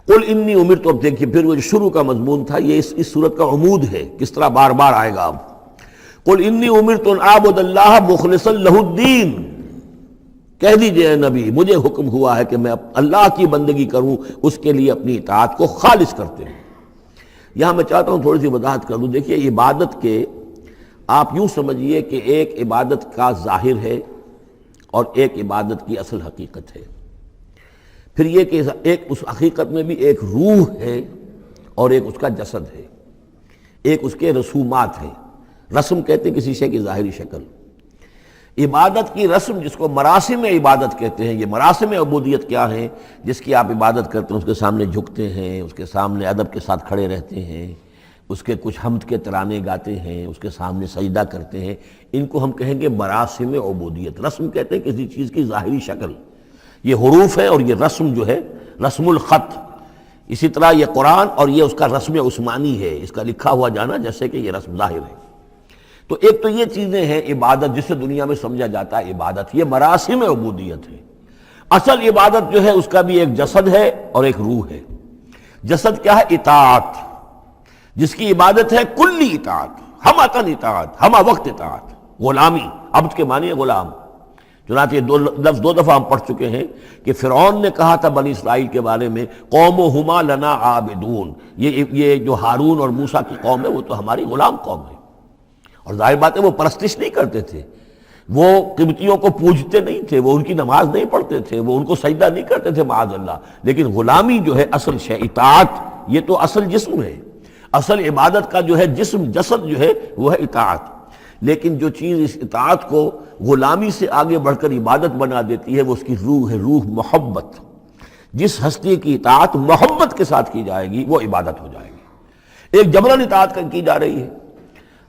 قل انی امرت، اب دیکھیے پھر وہ جو شروع کا مضمون تھا یہ اس صورت کا عمود ہے، کس طرح بار بار آئے گا اب. قل انی امرت ان اعبد اللہ مخلصا لہ الدین، کہہ دیجئے اے نبی مجھے حکم ہوا ہے کہ میں اللہ کی بندگی کروں، اس کے لیے اپنی اطاعت کو خالص کرتے ہوں. یہاں میں چاہتا ہوں تھوڑی سی وضاحت کر دوں. دیکھیے عبادت کے آپ یوں سمجھیے کہ ایک عبادت کا ظاہر ہے اور ایک عبادت کی اصل حقیقت ہے. پھر یہ کہ ایک اس حقیقت میں بھی ایک روح ہے اور ایک اس کا جسد ہے، ایک اس کے رسومات ہیں. رسم کہتے ہیں کسی شے کی ظاہری شکل. عبادت کی رسم جس کو مراسم عبادت کہتے ہیں، یہ مراسم عبودیت کیا ہیں؟ جس کی آپ عبادت کرتے ہیں، اس کے سامنے جھکتے ہیں، اس کے سامنے ادب کے ساتھ کھڑے رہتے ہیں، اس کے کچھ حمد کے ترانے گاتے ہیں، اس کے سامنے سجدہ کرتے ہیں، ان کو ہم کہیں گے مراسم عبودیت. رسم کہتے ہیں کسی چیز کی ظاہری شکل. یہ حروف ہے اور یہ رسم جو ہے رسم الخط. اسی طرح یہ قرآن اور یہ اس کا رسم عثمانی ہے، اس کا لکھا ہوا جانا جیسے کہ یہ رسم ظاہر ہے. تو ایک تو یہ چیزیں ہیں عبادت جسے دنیا میں سمجھا جاتا ہے عبادت، یہ مراسم عبودیت ہے. اصل عبادت جو ہے اس کا بھی ایک جسد ہے اور ایک روح ہے. جسد کیا ہے؟ اطاعت، جس کی عبادت ہے کلی اطاعت، ہمہ اطاعت، ہمہ وقت اطاعت. غلامی، عبد کے معنی ہے غلام. چنانچہ یہ دو لفظ دو دفعہ ہم پڑھ چکے ہیں کہ فرعون نے کہا تھا بنی اسرائیل کے بارے میں قومہما لنا عابدون، یہ جو ہارون اور موسیٰ کی قوم ہے وہ تو ہماری غلام قوم ہے. اور ظاہر بات ہے وہ پرستش نہیں کرتے تھے، وہ قبطیوں کو پوجتے نہیں تھے، وہ ان کی نماز نہیں پڑھتے تھے، وہ ان کو سجدہ نہیں کرتے تھے معاذ اللہ. لیکن غلامی جو ہے اصل شے، اطاعت یہ تو اصل جسم ہے. اصل عبادت کا جو ہے جسم، جسد جو ہے وہ ہے اطاعت. لیکن جو چیز اس اطاعت کو غلامی سے آگے بڑھ کر عبادت بنا دیتی ہے وہ اس کی روح ہے، روح محبت. جس ہستی کی اطاعت محبت کے ساتھ کی جائے گی وہ عبادت ہو جائے گی. ایک جبراً اطاعت کی جا رہی ہے.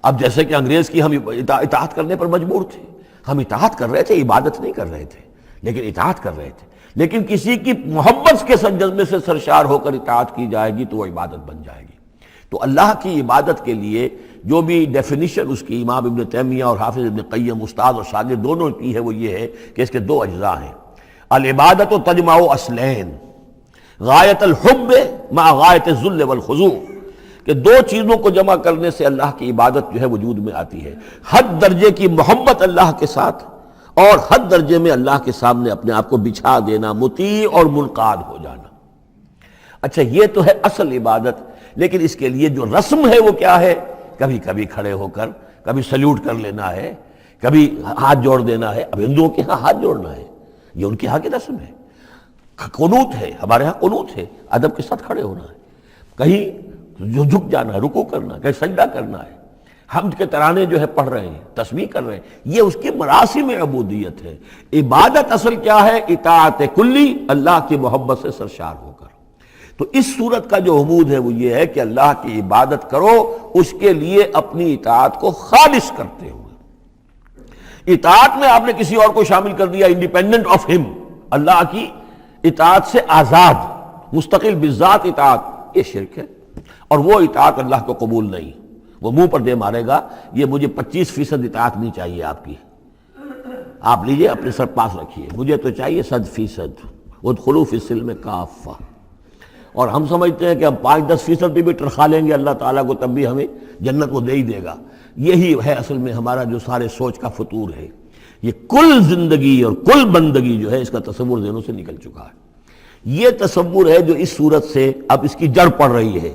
اب جیسے کہ انگریز کی ہم اطاعت کرنے پر مجبور تھے، ہم اطاعت کر رہے تھے، عبادت نہیں کر رہے تھے لیکن اطاعت کر رہے تھے. لیکن کسی کی محبت کے جذبے سے سرشار ہو کر اطاعت کی جائے گی تو وہ عبادت بن جائے گی. تو اللہ کی عبادت کے لیے جو بھی ڈیفینیشن اس کی امام ابن تیمیہ اور حافظ ابن قیم استاد اور شاگرد دونوں کی ہے وہ یہ ہے کہ اس کے دو اجزاء ہیں. العبادت تجمع اصلین، غایت الحب مع غایت الذل والخضوع، کہ دو چیزوں کو جمع کرنے سے اللہ کی عبادت جو ہے وجود میں آتی ہے. حد درجے کی محبت اللہ کے ساتھ اور حد درجے میں اللہ کے سامنے اپنے آپ کو بچھا دینا، مطیع اور منقاد ہو جانا. اچھا یہ تو ہے اصل عبادت. لیکن اس کے لیے جو رسم ہے وہ کیا ہے؟ کبھی کبھی کھڑے ہو کر کبھی سلیوٹ کر لینا ہے، کبھی ہاتھ جوڑ دینا ہے. اب ہندوؤں کے ہاں ہاتھ جوڑنا ہے، یہ ان کے ہاں کی رسم ہے. قنوت ہے، ہمارے ہاں قنوت ہے، ادب کے ساتھ کھڑے ہونا ہے. کہیں جو جھک جانا ہے، رکوع کرنا ہے، کہیں سجدہ کرنا ہے. حمد کے ترانے جو ہے پڑھ رہے ہیں، تسبیح کر رہے ہیں، یہ اس کی مراسم عبودیت ہے. عبادت اصل کیا ہے؟ اطاعت کلی، اللہ کی محبت سے سرشار ہو کر. تو اس صورت کا جو عمود ہے وہ یہ ہے کہ اللہ کی عبادت کرو، اس کے لیے اپنی اطاعت کو خالص کرتے ہوئے. اطاعت میں آپ نے کسی اور کو شامل کر دیا، انڈیپینڈنٹ آف ہم، اللہ کی اطاعت سے آزاد مستقل بذات اطاعت، یہ شرک ہے. اور وہ اطاعت اللہ کو قبول نہیں. وہ منہ پر دے مارے گا یہ مجھے 25% اطاعت نہیں چاہیے آپ کی، آپ لیجئے اپنے سر پاس رکھیے، مجھے تو چاہیے 100%. ادخلوا فی السلم کافہ. اور ہم سمجھتے ہیں کہ ہم 5-10% بھی ٹرخا لیں گے اللہ تعالیٰ کو تب بھی ہمیں جنت وہ دے ہی دے گا. یہی ہے اصل میں ہمارا جو سارے سوچ کا فطور ہے. یہ کل زندگی اور کل بندگی جو ہے اس کا تصور ذہنوں سے نکل چکا ہے. یہ تصور ہے جو اس صورت سے اب اس کی جڑ پڑ رہی ہے،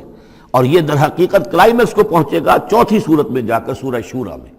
اور یہ در حقیقت کلائمیکس کو پہنچے گا چوتھی صورت میں جا کر سورہ شورى میں.